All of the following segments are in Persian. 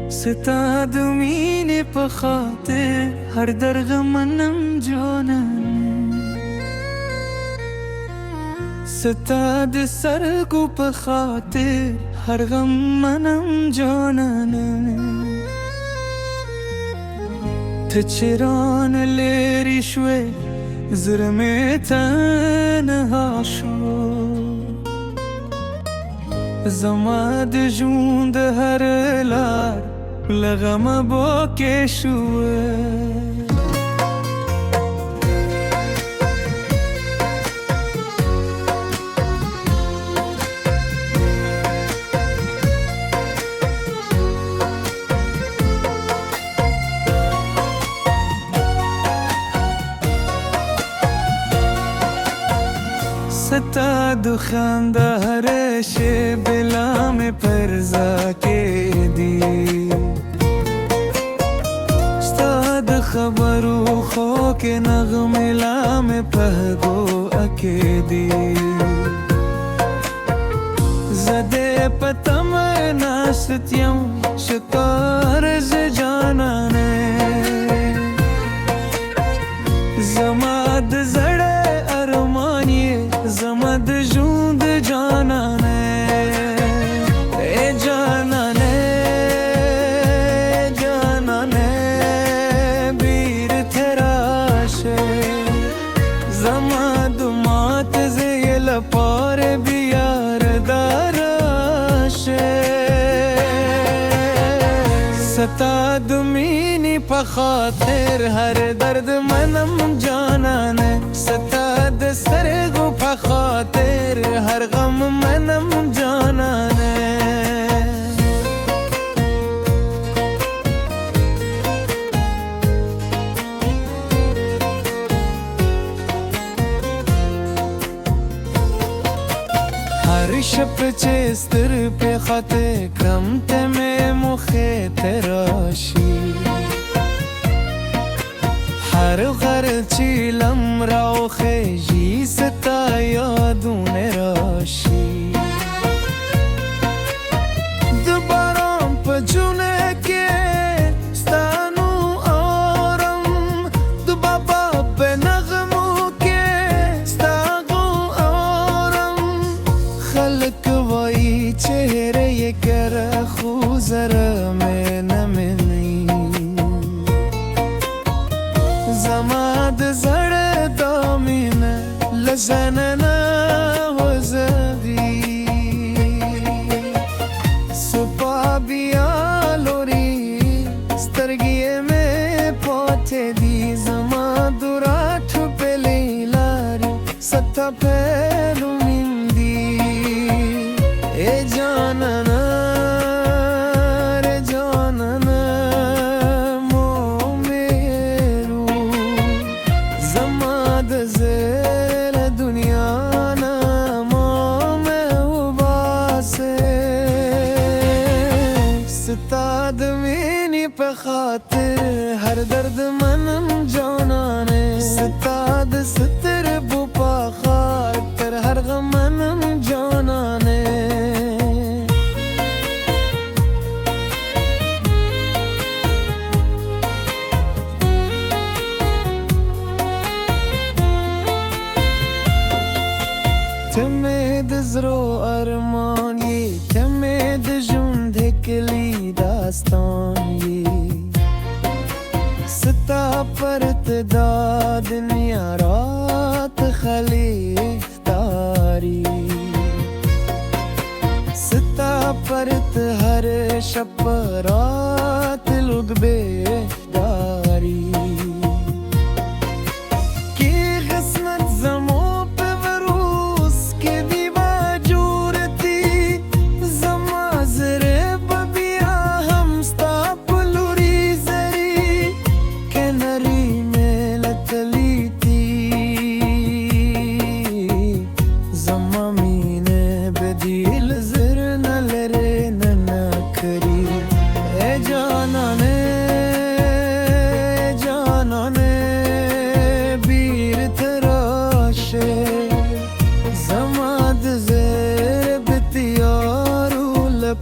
ستاد مینه په خاطر هر درغ منم جانانه ستاد سرگو په خاطر هر غم منم جانانه ته چران لری شوی زړه مې تنها شو زما د ژوند هر لار له غمه بوکې شوه ستا د خندا هر شی بلا مې پرزا کې دی ستا د خبرو خو کې نغمې لا مې په ګوته کې دی زده په تمه ناست یم شکار ز جانانه زما د زړه ارمان یې زما د ژوند جانانه ای جانانه جانانه بیرته راشه زما د مات زې لپاره بیارده راشه ستا د مینې په خاطر هر درد منم جانانه ستا د سترګو په خاطر هر غم منم جانانه هر شب چې ستر په خاطر کم ته مې مخې ته راشي هر غر چې لم راوخیږي ستا یادونه راشي د باران په جونه کې ستا نو آرام د بابا په نغمو کې ستا غو آرام خلق وایي چهره یې ګره خو زره مې نه مني زما د زړه د مینه له ځانه وځوي سپا بیا لوري سترګې مې پاتې دي زما د راټو په لارې ستا پهلو میندي ای جانانه ستا د مینې په خاطر هر درد منم جانانه ستا د سترګو په خاطر هر غم منم جانانه ته مې د زړه ارمان یې ته مې د ژوند کلی داستان یې ستا پرت دا دنیا رات خلیفتاری ستا پرت هر شب رات لطبه داری کی قسمت زمو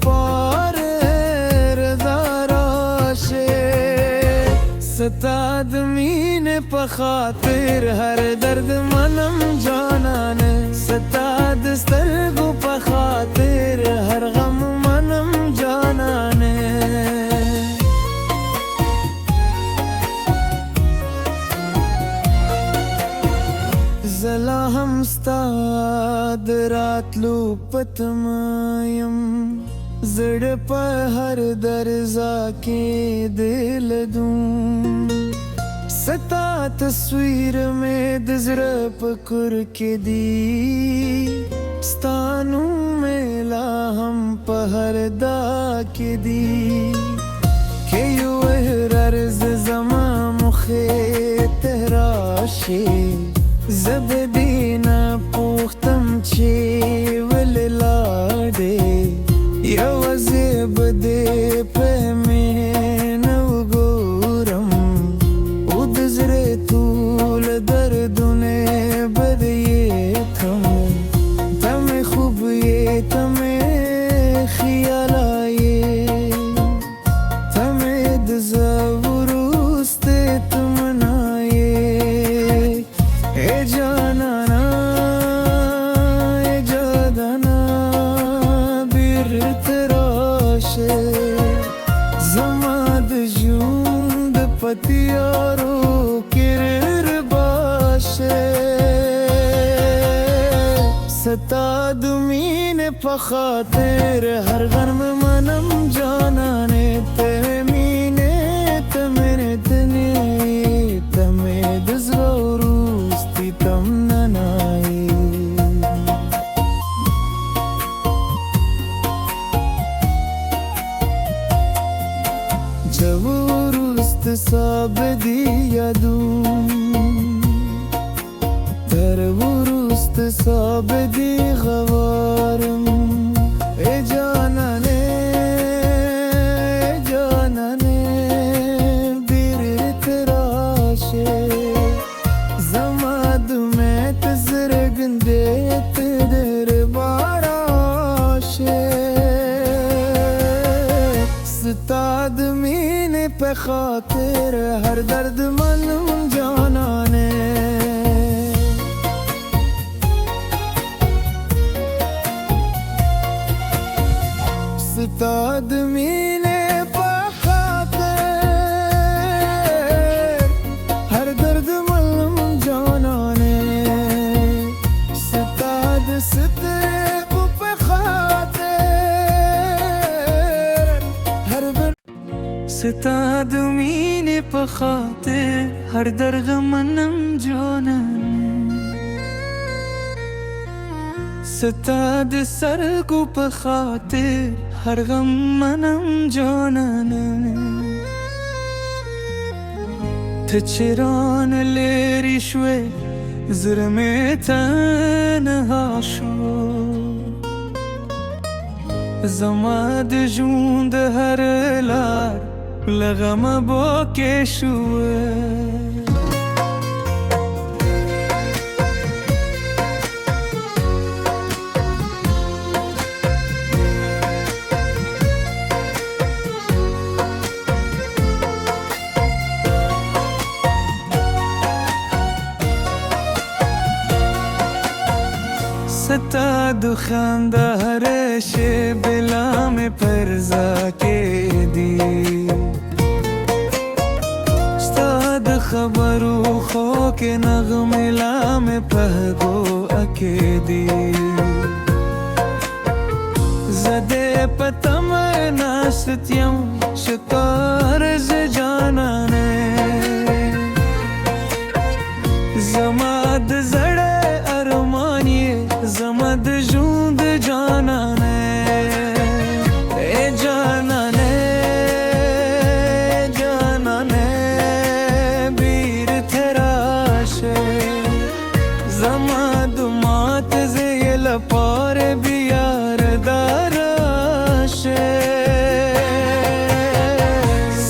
پار رضا ستادمین پخاطر هر درد منم جانانه ستاد سترگو پخاطر هر غم منم جانانه زلا هم ستاد راتلو پتمایم زړه په هر درزا کې دل دون ستا تصویر مې د زړه په کور کې دی ستانو مې لا هم په هر دا کې دی کې یو هرز زما مخې ته راشي زبدینا پوښتم چې ولې لاړې یوازې به دې په مینه وګورم او د زړه ټول دردونه به دې تھمم ته مې خوب یې ته مې خیاله یې ته مې د زړه وروستی تمنا یې ای جانانه ای جانانه زما د ژوند په تیارو کې رباشه ستا د مینې په خاطر هر غرم منم جانانې ته مینې ته مینې تنې ته مې د زړه وروستي تمنا یې جب وروست سابدی یادون در وروست سابدی غوارم ای جانانه بیرت راشه زما دمت زرگندت در باراشه ستاد مینې په خاطر هر درد منم جانانه ستاد مینې په خاطر هر درد منم جانانه ستاد سترګو په خاطر ستا د مینې په خاطر هر درد منم جانانه ستا د سترګو په خاطر هر غم منم جانانه ته چې رانه لرې شوې زړه مې تنها شو زما د ژوند هر لار له غمه بوکې شوه ستا د خندا هر شی بلا مې پرزا کې دی ستا د خبرو خو کې نغمې لا مې په ګوته کې دی زه دې په تمه ناست یم شکار زه جانانه زما د زړه ارمان یې زما د ژوند جانانه ای جانانه بیرته راشه زما د مات زې لپاره بیا ردا راشه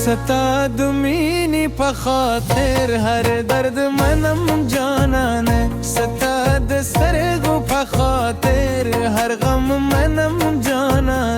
ستا د مینې په خاطر هر درد منم جانانه ستا د سترګو په خاطر هر غم منم جانانه